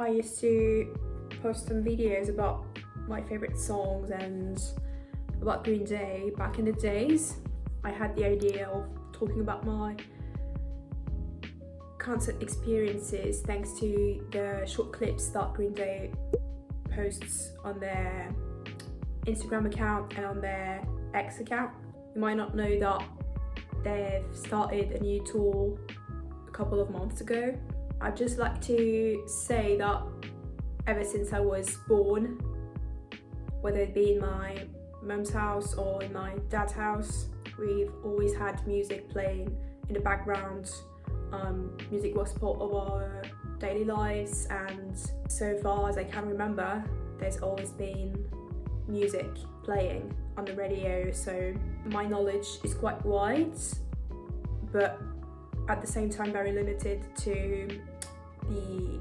I used to post some videos about my favorite songs and about Green Day back in the days. I had the idea of talking about my concert experiences thanks to the short clips that Green Day posts on their Instagram account and on their X account. You might not know that they've started a new tour a couple of months ago. I'd just like to say that ever since I was born, whether it be in my mum's house or in my dad's house, we've always had music playing in the background. Music was part of our daily lives, and so far as I can remember, there's always been music playing on the radio, so my knowledge is quite wide, but at the same time very limited to the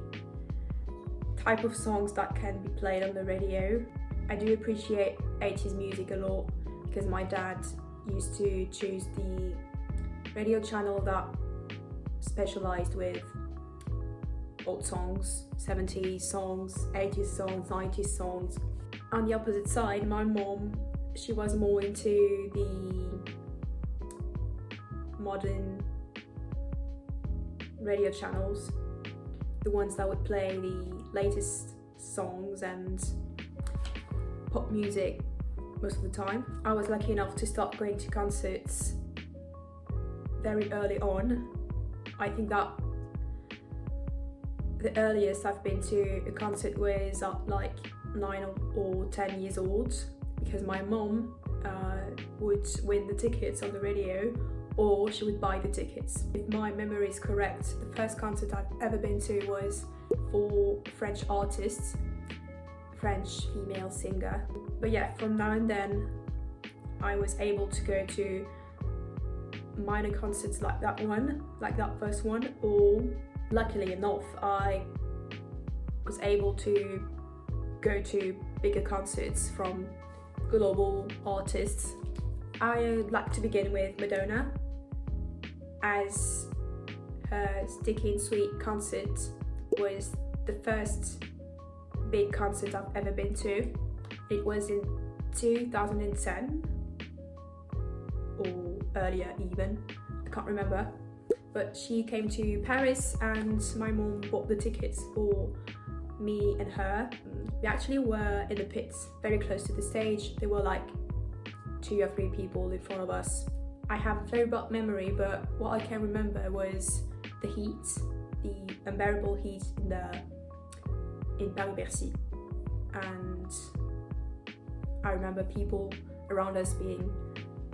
type of songs that can be played on the radio. I do appreciate 80s music a lot because my dad used to choose the radio channel that specialized with old songs, 70s songs, 80s songs, 90s songs. On the opposite side, my mom, she was more into the modern radio channels, the ones that would play the latest songs and pop music most of the time. I was lucky enough to start going to concerts very early on. I think that the earliest I've been to a concert was at like 9 or 10 years old, because my mom would win the tickets on the radio, or she would buy the tickets. If my memory is correct, the first concert I've ever been to was for French artists, French female singer. But yeah, from now and then I was able to go to minor concerts like that one, like that first one, or luckily enough I was able to go to bigger concerts from global artists. I'd like to begin with Madonna, as her Sticky and Sweet concert was the first big concert I've ever been to. It was in 2010 or earlier even, I can't remember, but she came to Paris and my mom bought the tickets for me and her. We actually were in the pits very close to the stage. There were like 2 or 3 people in front of us. I have a very bad memory, but what I can remember was the heat, the unbearable heat in Paris-Bercy, and I remember people around us being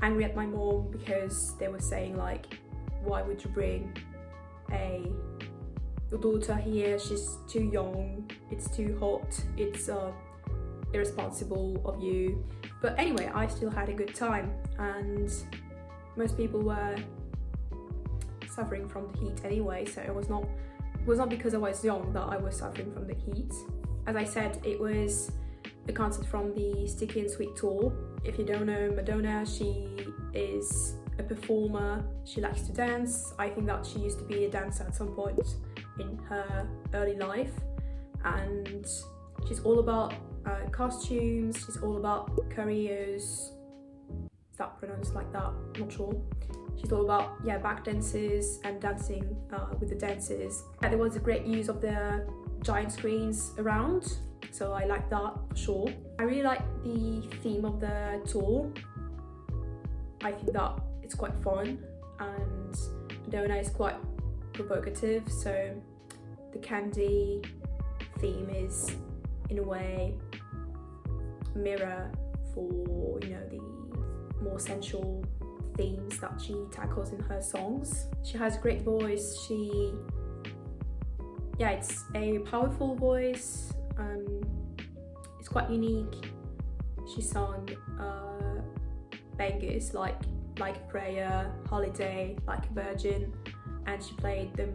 angry at my mom because they were saying like, why would you bring your daughter here, she's too young, it's too hot, it's irresponsible of you. But anyway, I still had a good time, and most people were suffering from the heat anyway, so it was not because I was young that I was suffering from the heat. As I said, it was a concert from the Sticky and Sweet tour. If you don't know Madonna, she is a performer, she likes to dance. I think that she used to be a dancer at some point in her early life, and she's all about costumes, she's all about choreos. Is that pronounced like that? Not sure. She's all about back dances and dancing with the dancers. There was a great use of the giant screens around, so I like that for sure. I really like the theme of the tour. I think that it's quite fun, and Madonna is quite provocative, so the candy theme is in a way a mirror for, you know, the more sensual themes that she tackles in her songs. She has a great voice. It's a powerful voice. It's quite unique. She sung bangers like a Prayer, Holiday, Like a Virgin, and she played the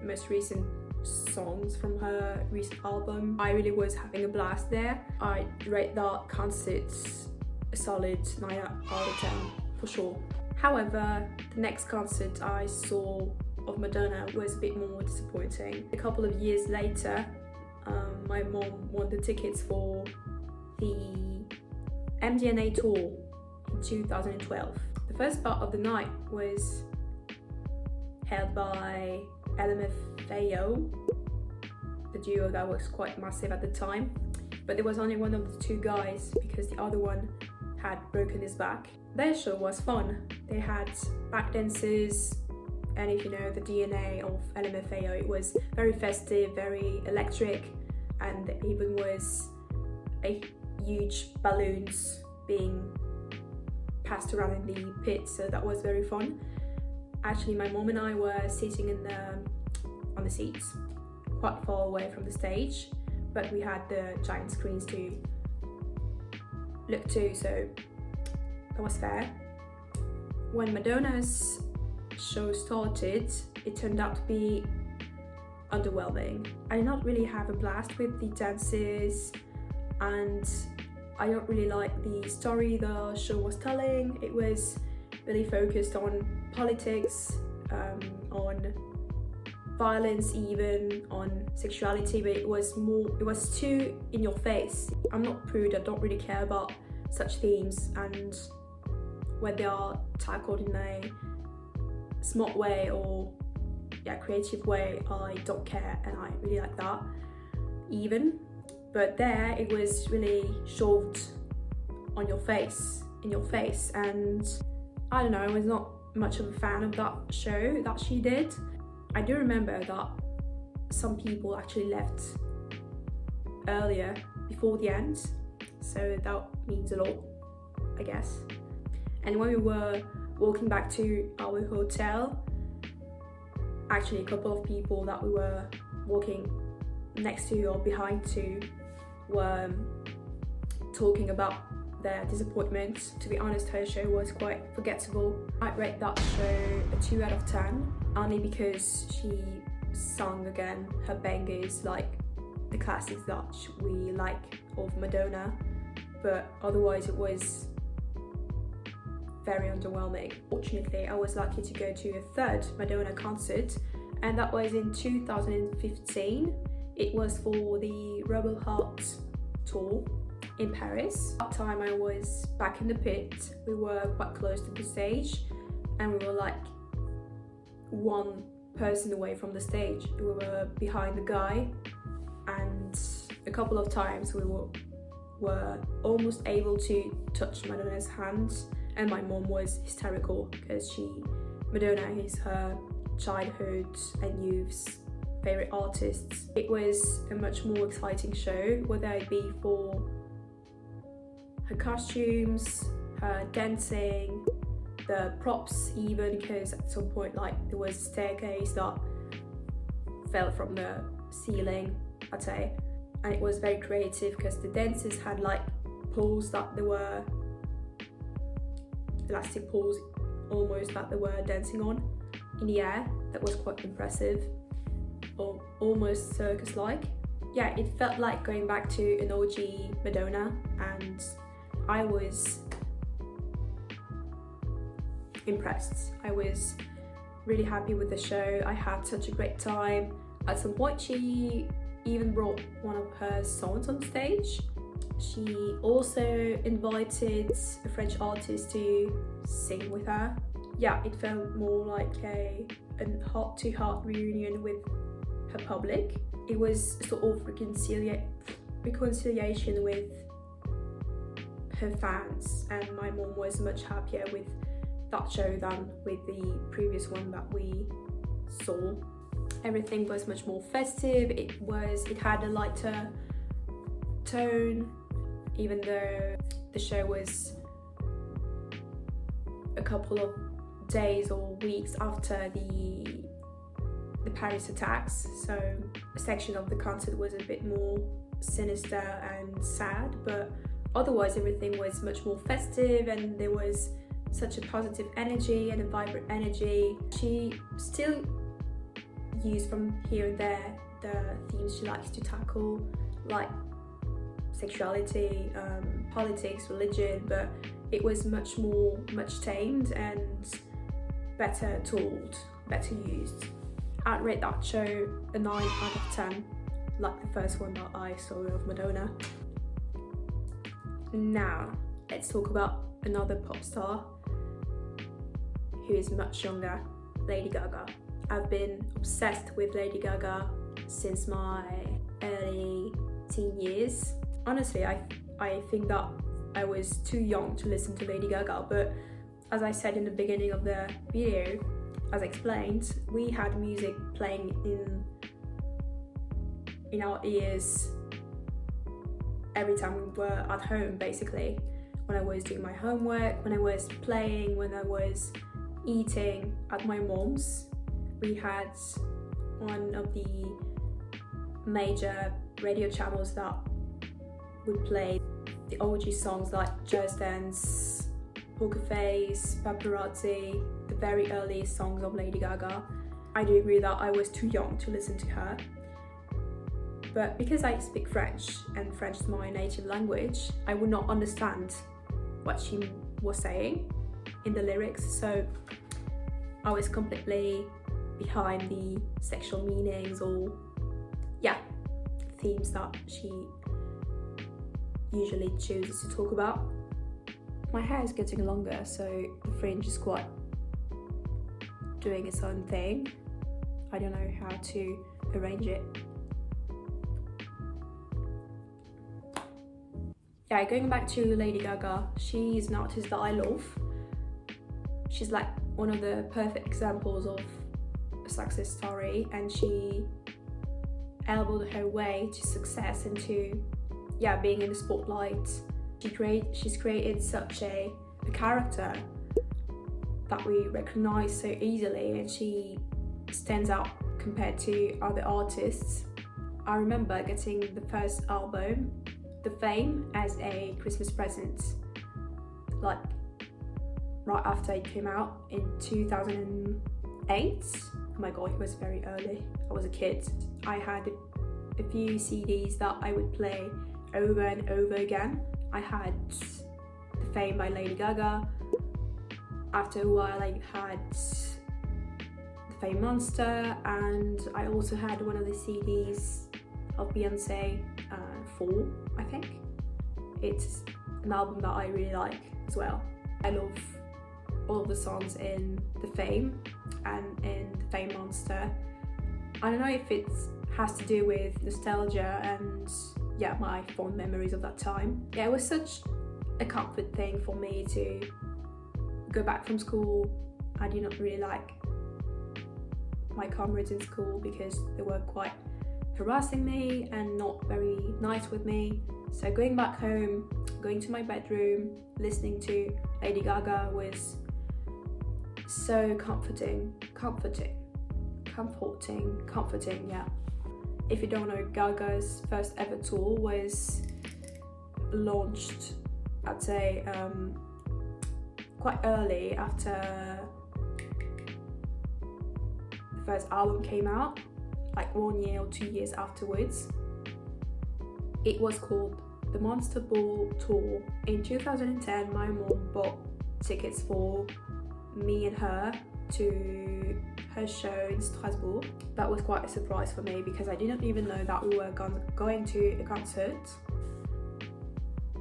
most recent songs from her recent album. I really was having a blast there. I rate that concert a solid 9 out of 10 for sure. However, the next concert I saw of Madonna was a bit more disappointing. A couple of years later, my mom won the tickets for the MDNA tour in 2012. The first part of the night was held by LMFAO, the duo that was quite massive at the time, but there was only one of the two guys because the other one had broken his back. Their show was fun. They had back dancers, and if you know the DNA of LMFAO, it was very festive, very electric, and there even was a huge balloons being passed around in the pit, so that was very fun. Actually, my mom and I were sitting on the seats, quite far away from the stage, but we had the giant screens to look to, so that was fair. When Madonna's show started, it turned out to be underwhelming. I did not really have a blast with the dances, and I don't really like the story the show was telling. It was really focused on politics, on violence, even on sexuality, but it was too in your face. I'm not prude, I don't really care about such themes, and when they are tackled in a smart way or creative way, I don't care, and I really like that even. But there it was really shoved in your face, and I don't know, I was not much of a fan of that show that she did. I do remember that some people actually left earlier, before the end, so that means a lot, I guess. And when we were walking back to our hotel, actually a couple of people that we were walking next to or behind to were talking about their disappointment. To be honest, her show was quite forgettable. I'd rate that show a 2 out of 10, only because she sung again her bangers, like the classics that we like of Madonna, but otherwise it was very underwhelming. Fortunately, I was lucky to go to a third Madonna concert, and that was in 2015. It was for the Rebel Heart tour in Paris. At that time I was back in the pit. We were quite close to the stage, and we were like one person away from the stage. We were behind the guy, and a couple of times we were almost able to touch Madonna's hands, and my mom was hysterical because Madonna is her childhood and youth's favorite artists. It was a much more exciting show, whether it be for her costumes, her dancing, the props even, because at some point there was a staircase that fell from the ceiling, I'd say, and it was very creative because the dancers had poles that they were elastic poles almost that they were dancing on in the air. That was quite impressive, or almost circus-like. Yeah, it felt like going back to an OG Madonna, and I was impressed. I was really happy with the show. I had such a great time. At some point she even brought one of her songs on stage. She also invited a French artist to sing with her. Yeah, it felt more like a heart-to-heart reunion with her public. It was sort of reconciliation with her fans, and my mom was much happier with that show than with the previous one that we saw. Everything was much more festive. It had a lighter tone, even though the show was a couple of days or weeks after the Paris attacks, so a section of the concert was a bit more sinister and sad, but otherwise everything was much more festive, and there was such a positive energy and a vibrant energy. She still used from here and there the themes she likes to tackle, like sexuality, politics, religion, but it was much tamed and better told, better used. I'd rate that show a 9 out of 10, like the first one that I saw of Madonna. Now, let's talk about another pop star who is much younger, Lady Gaga. I've been obsessed with Lady Gaga since my early teen years. Honestly, I think that I was too young to listen to Lady Gaga, but as I said in the beginning of the video, as explained, we had music playing in our ears every time we were at home, basically. When I was doing my homework, when I was playing, when I was eating at my mom's, we had one of the major radio channels that would play the OG songs like Just Dance, Poker Face, Paparazzi, the very earliest songs of Lady Gaga. I do agree that I was too young to listen to her, but because I speak French and French is my native language, I would not understand what she was saying in the lyrics, so I was completely behind the sexual meanings or themes that she usually chooses to talk about. My hair is getting longer, so the fringe is quite doing its own thing. I don't know how to arrange it. Yeah, going back to Lady Gaga, she's an artist that I love. She's like one of the perfect examples of a success story, and she elbowed her way to success and to being in the spotlight. She's created such a character that we recognize so easily, and she stands out compared to other artists. I remember getting the first album, The Fame, as a Christmas present, like right after it came out in 2008. Oh my god, it was very early. I was a kid. I had a few CDs that I would play over and over again. I had The Fame by Lady Gaga. After a while I had The Fame Monster, and I also had one of the CDs of Beyonce, 4, I think. It's an album that I really like as well. I love all of the songs in The Fame and in The Fame Monster. I don't know if it has to do with nostalgia and my fond memories of that time. It was such a comfort thing for me to go back from school. I did not really like my comrades in school because they were quite harassing me and not very nice with me. So going back home, going to my bedroom, listening to Lady Gaga was so comforting. If you don't know, Gaga's first ever tour was launched, I'd say, quite early after the first album came out, like 1 year or 2 years afterwards. It was called the Monster Ball Tour. In 2010, my mom bought tickets for me and her to her show in Strasbourg. That was quite a surprise for me because I didn't even know that we were going to a concert.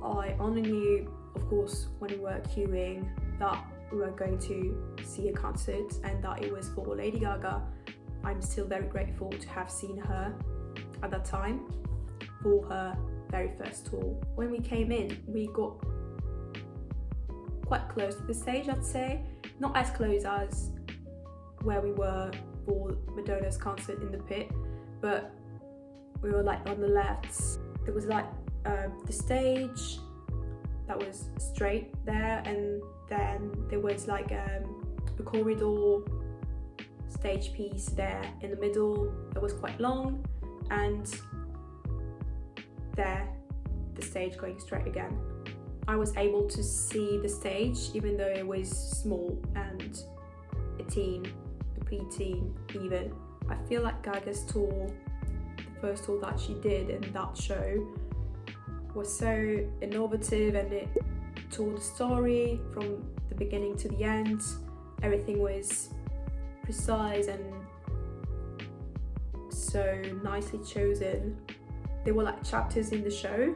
I only knew, of course, when we were queuing, that we were going to see a concert and that it was for Lady Gaga. I'm still very grateful to have seen her at that time for her very first tour. When we came in, we got quite close to the stage, I'd say. Not as close as where we were for Madonna's concert in the pit, but we were like on the left. There was like the stage that was straight there, and then there was like a corridor stage piece there in the middle that was quite long, and there the stage going straight again. I was able to see the stage even though it was small and a preteen even. I feel like Gaga's tour, the first tour that she did in that show, was so innovative, and it told the story from the beginning to the end. Everything was precise and so nicely chosen. There were like chapters in the show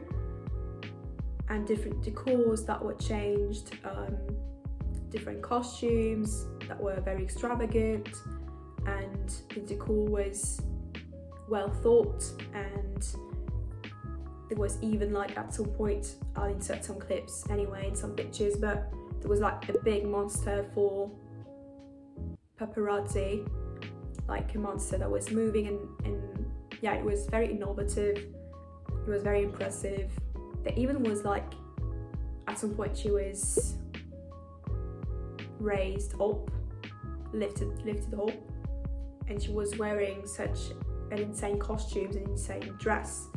and different decors that were changed, different costumes that were very extravagant, and the decor was well thought. And there was even like at some point, I'll insert some clips anyway and some pictures, but there was like a big monster for paparazzi, like a monster that was moving, and yeah, it was very innovative, it was very impressive. There even was like at some point she was raised up, lifted up, and she was wearing such an insane costume, an insane dress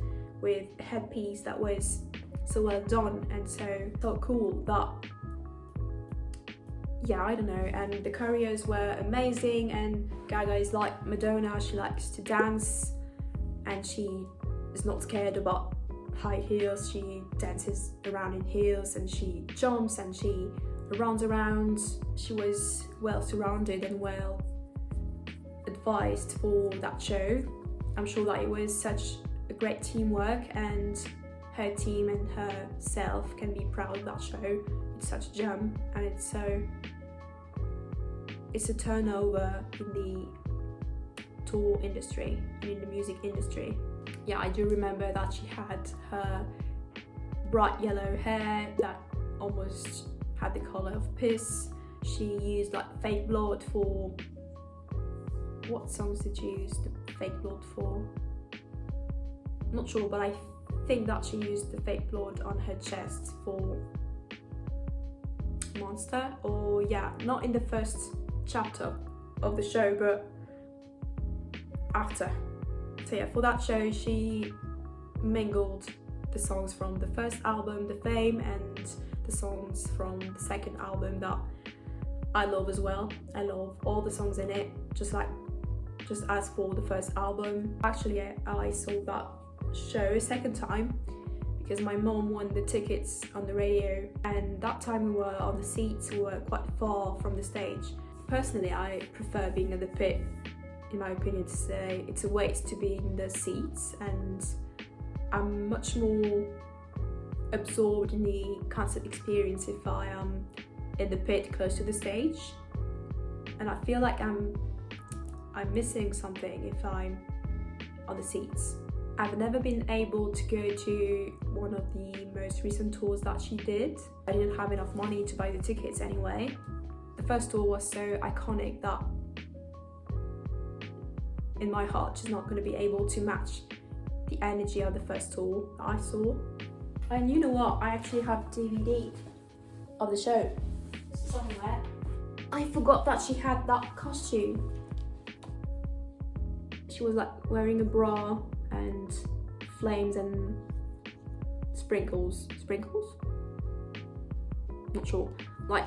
with a headpiece that was so well done and so cool that, yeah, I don't know. And the choreos were amazing, and Gaga is like Madonna, she likes to dance and she is not scared about high heels. She dances around in heels and she jumps and she runs around. She was well surrounded and well advised for that show. I'm sure that it was such a great teamwork, and her team and herself can be proud of that show. It's such a gem, and it's a turnover in the tour industry and in the music industry. Yeah, I do remember that she had her bright yellow hair that almost had the color of piss. She used like fake blood for, what songs did she use the fake blood for? I'm not sure, but I think that she used the fake blood on her chest for Monster, or yeah, not in the first chapter of the show, but after. So yeah, for that show she mingled the songs from the first album, The Fame, and the songs from the second album that I love as well. I love all the songs in it, just as for the first album. Actually, I saw that show a second time because my mom won the tickets on the radio, and that time we were on the seats, we were quite far from the stage. Personally, I prefer being in the pit, in my opinion, to say it's a waste to be in the seats, and I'm much more absorbed in the concert experience if I am in the pit close to the stage, and I feel like I'm missing something if I'm on the seats. I've never been able to go to one of the most recent tours that she did. I didn't have enough money to buy the tickets anyway. The first tour was so iconic that in my heart she's not going to be able to match the energy of the first tour that I saw. And you know what? I actually have DVD of the show somewhere. I forgot that she had that costume. She was like wearing a bra and flames and sprinkles? Not sure. Like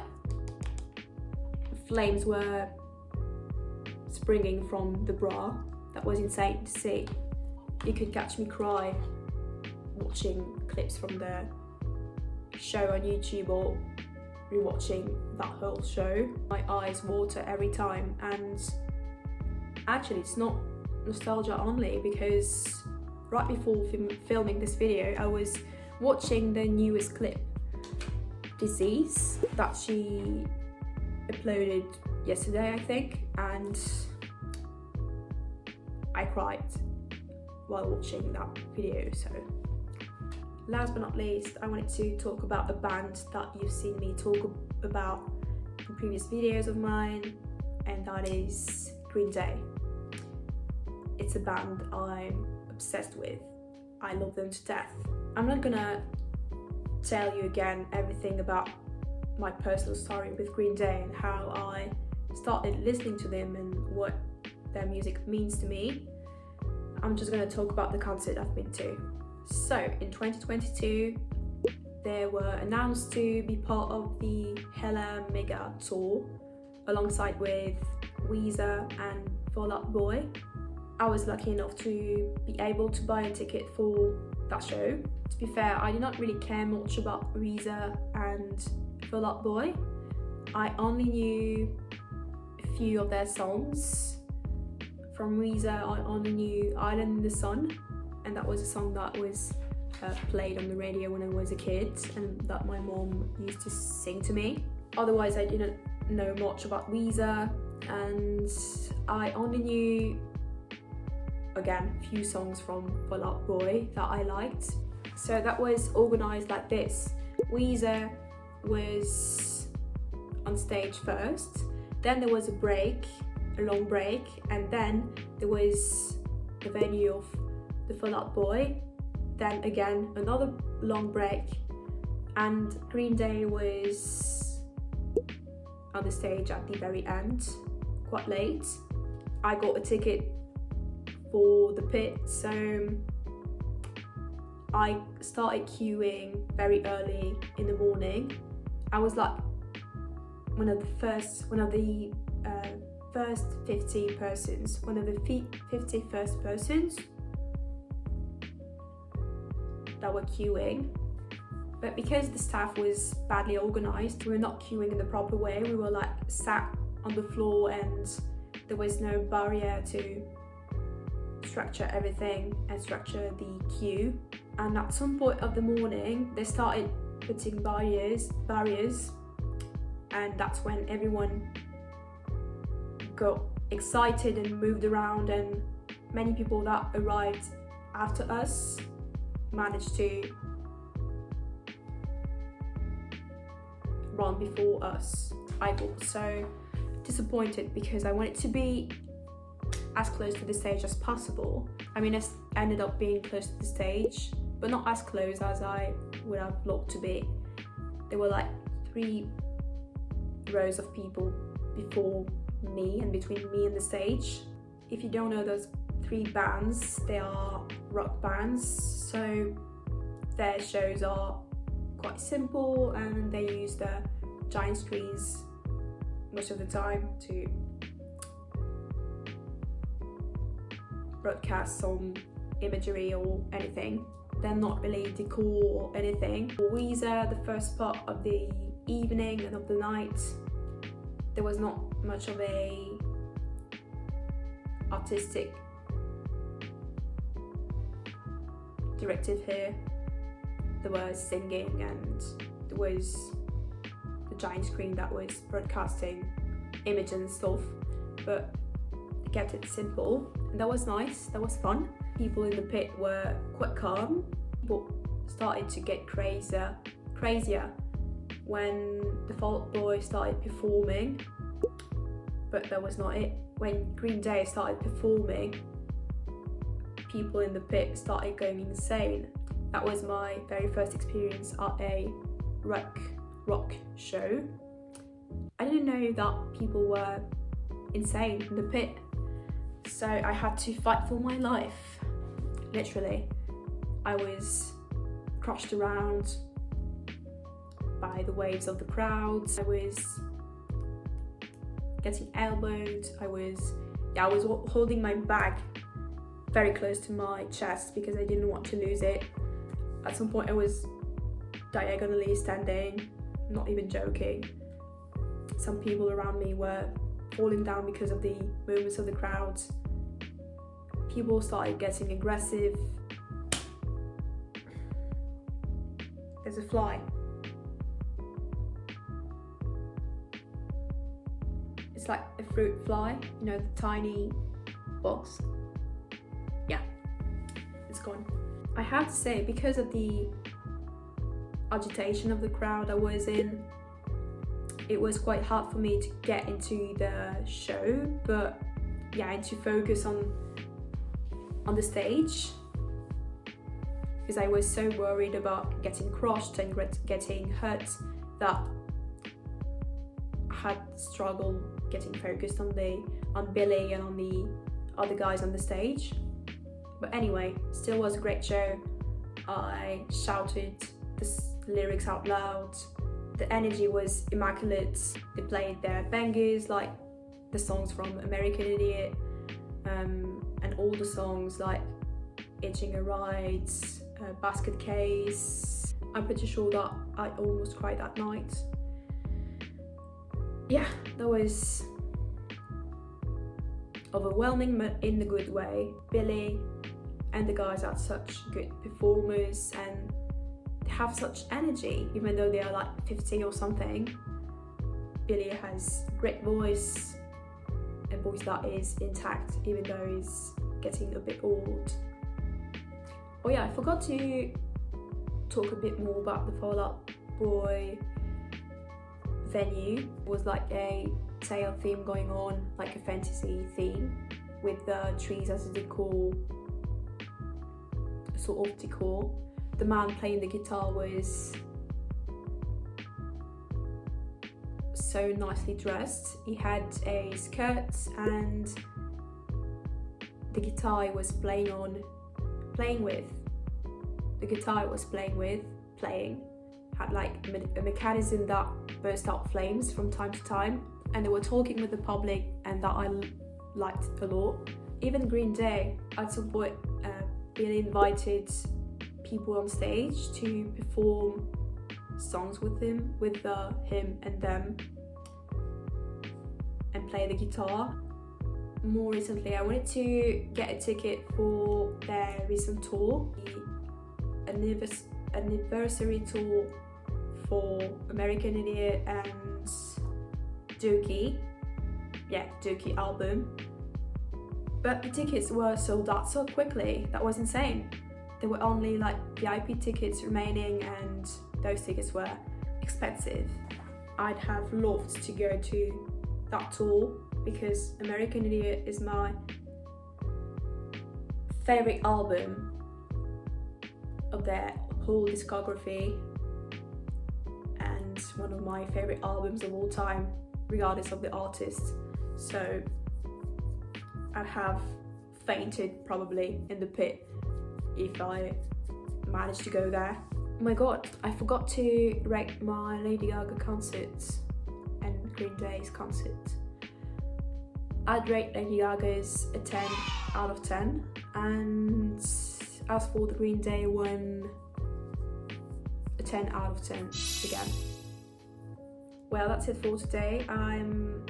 flames were springing from the bra. That was insane to see. You could catch me cry watching clips from the show on YouTube or rewatching that whole show. My eyes water every time, and actually it's not nostalgia only, because right before filming this video I was watching the newest clip, Disease, that she uploaded yesterday I think, and I cried while watching that video. So last but not least, I wanted to talk about a band that you've seen me talk about in previous videos of mine, and that is Green Day. It's a band I'm obsessed with. I love them to death. I'm not gonna tell you again everything about my personal story with Green Day and how I started listening to them and what their music means to me. I'm just gonna talk about the concert I've been to. So in 2022, they were announced to be part of the Hella Mega Tour alongside with Weezer and Fall Out Boy. I was lucky enough to be able to buy a ticket for that show. To be fair, I did not really care much about Weezer and Fall Out Boy. I only knew a few of their songs from Weezer on the new Island in the Sun, and that was a song that was played on the radio when I was a kid and that my mom used to sing to me. Otherwise I didn't know much about Weezer, and I only knew, again, a few songs from Fall Out Boy that I liked. So that was organised like this. Weezer was on stage first, then there was a break, a long break, and then there was the venue of the Fall Out Boy, then again another long break, and Green Day was on the stage at the very end, quite late. I got a ticket for the pit, so I started queuing very early in the morning. I was like one of the first 50 persons, one of the 50 first persons that were queuing. But because the staff was badly organised, we were not queuing in the proper way. We were like sat on the floor and there was no barrier to structure everything and structure the queue. And at some point of the morning they started putting barriers, and that's when everyone got excited and moved around, and many people that arrived after us managed to run before us. I got so disappointed because I wanted to be as close to the stage as possible. I mean, I ended up being close to the stage, but not as close as I would have loved to be. There were like 3 rows of people before me and between me and the stage. If you don't know those 3 bands, they are rock bands, so their shows are quite simple and they use the giant screens most of the time to broadcast some imagery or anything. They're not really decor or anything. For Weezer, the first part of the evening and of the night, there was not much of a artistic directive here. There was singing and there was the giant screen that was broadcasting images and stuff, but they kept it simple, and that was nice, that was fun. People in the pit were quite calm. People started to get crazier when the Fall Out Boy started performing, but that was not it. When Green Day started performing, people in the pit started going insane. That was my very first experience at a rock show. I didn't know that people were insane in the pit, so I had to fight for my life. Literally, I was crushed around by the waves of the crowds. I was getting elbowed. I was holding my bag very close to my chest because I didn't want to lose it. At some point I was diagonally standing, not even joking. Some people around me were falling down because of the movements of the crowd. People started getting aggressive. There's a fly. It's like a fruit fly, you know, the tiny bugs. Yeah, it's gone. I have to say, because of the agitation of the crowd I was in, it was quite hard for me to get into the show, but yeah, and to focus on the stage, because I was so worried about getting crushed and getting hurt that I had struggled getting focused on Billy and on the other guys on the stage. But anyway, still was a great show. I shouted the lyrics out loud. The energy was immaculate. They played their bangers, like the songs from American Idiot, and all the songs like Itching a Ride, Basket Case. I'm pretty sure that I almost cried that night. Yeah, that was overwhelming but in a good way. Billy and the guys are such good performers and they have such energy even though they are like 50 or something. Billy has great voice, a voice that is intact even though he's getting a bit old. Oh yeah, I forgot to talk a bit more about the Fall Out Boy venue. It was like a tale theme going on, like a fantasy theme with the trees as a decor, sort of decor. The man playing the guitar was so nicely dressed. He had a skirt and the guitar he was playing had like a mechanism that burst out flames from time to time, and they were talking with the public, and that I liked a lot. Even Green Day, at some point, Billy invited people on stage to perform songs with him and them, and play the guitar. More recently, I wanted to get a ticket for their recent tour, the anniversary tour for American Idiot and Dookie album. But the tickets were sold out so quickly, that was insane. There were only like VIP tickets remaining and those tickets were expensive. I'd have loved to go to that tour because American Idiot is my favourite album of their whole discography and one of my favourite albums of all time, regardless of the artist. So I'd have fainted probably in the pit if I managed to go there. Oh my god, I forgot to rate my Lady Gaga concerts and Green Day's concert. I'd rate Lady Gaga's a 10 out of 10, and as for the Green Day one, a 10 out of 10 again. Well, that's it for today. I'm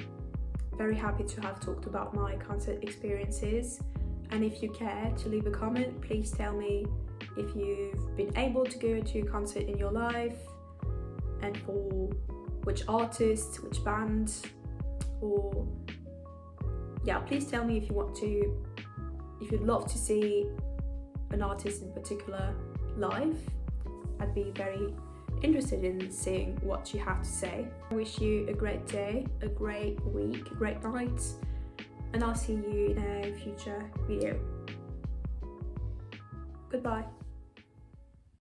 very happy to have talked about my concert experiences, and if you care to leave a comment, please tell me if you've been able to go to a concert in your life and for which artist, which band, or yeah, please tell me if you'd love to see an artist in particular live. I'd be very interested in seeing what you have to say. I wish you a great day, a great week, a great night, and I'll see you in a future video. Goodbye.